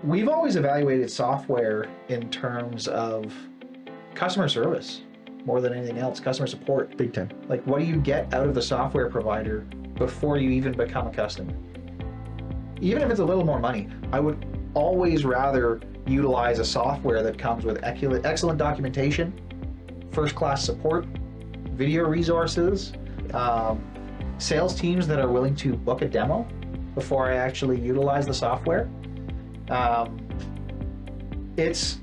We've always evaluated software in terms of customer service more than anything else, customer support. Big time. Like, what do you get out of the software provider before you even become a customer? Even if it's a little more money, I would always rather utilize a software that comes with excellent documentation, first-class support, video resources, sales teams that are willing to book a demo before I actually utilize the software. It's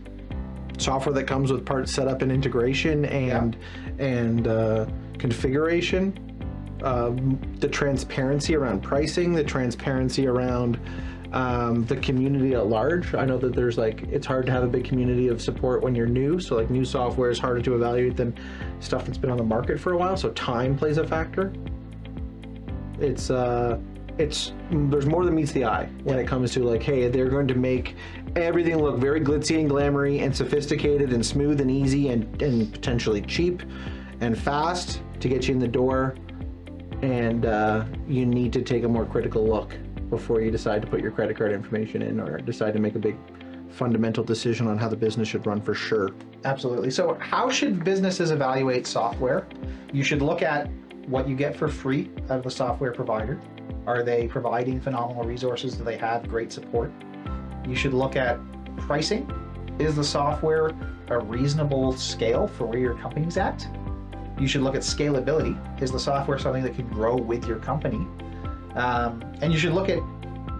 Software that comes with part setup and integration and configuration, the transparency around pricing, the transparency around the community at large. I know that there's it's hard to have a big community of support when you're new, so new software is harder to evaluate than stuff that's been on the market for a while, so time plays a factor. There's more than meets the eye when it comes to hey, they're going to make everything look very glitzy and glamoury and sophisticated and smooth and easy and potentially cheap and fast to get you in the door, and you need to take a more critical look before you decide to put your credit card information in or decide to make a big fundamental decision on how the business should run, for sure. Absolutely. So how should businesses evaluate software? You should look at what you get for free out of the software provider. Are they providing phenomenal resources? Do they have great support? You should look at pricing. Is the software a reasonable scale for where your company's at? You should look at scalability. Is the software something that can grow with your company? And you should look at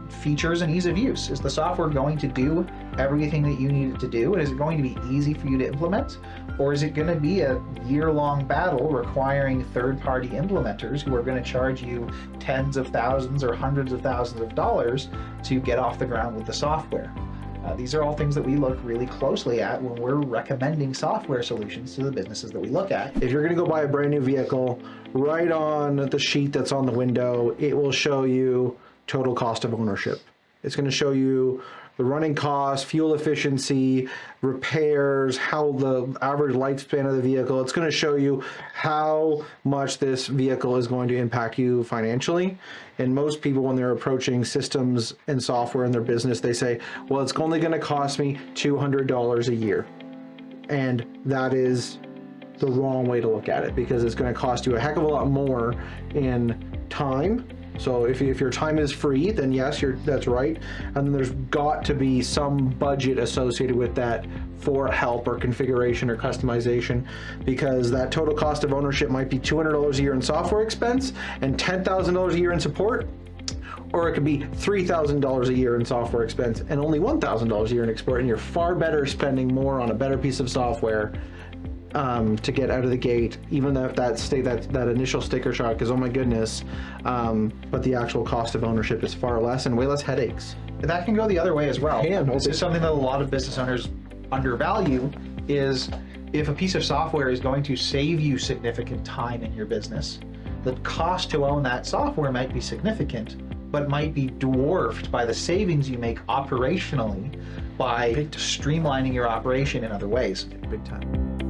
features and ease of use. Is the software going to do everything that you need it to do? And is it going to be easy for you to implement? Or is it going to be a year-long battle requiring third-party implementers who are going to charge you tens of thousands or hundreds of thousands of dollars to get off the ground with the software? These are all things that we look really closely at when we're recommending software solutions to the businesses that we look at. If you're going to go buy a brand new vehicle, right on the sheet that's on the window, it will show you total cost of ownership. It's going to show you the running cost, fuel efficiency, repairs, how the average lifespan of the vehicle. It's going to show you how much this vehicle is going to impact you financially. And most people, when they're approaching systems and software in their business, they say, well, it's only going to cost me $200 a year. And that is the wrong way to look at it, because it's going to cost you a heck of a lot more in time. So if your time is free, then yes, that's right. And then there's got to be some budget associated with that for help or configuration or customization, because that total cost of ownership might be $200 a year in software expense and $10,000 a year in support, or it could be $3,000 a year in software expense and only $1,000 a year in support, and you're far better spending more on a better piece of software to get out of the gate, even though that initial sticker shock is, oh my goodness, but the actual cost of ownership is far less and way less headaches. And that can go the other way as well. This is something that a lot of business owners undervalue, is if a piece of software is going to save you significant time in your business, the cost to own that software might be significant, but might be dwarfed by the savings you make operationally by streamlining your operation in other ways. Big time.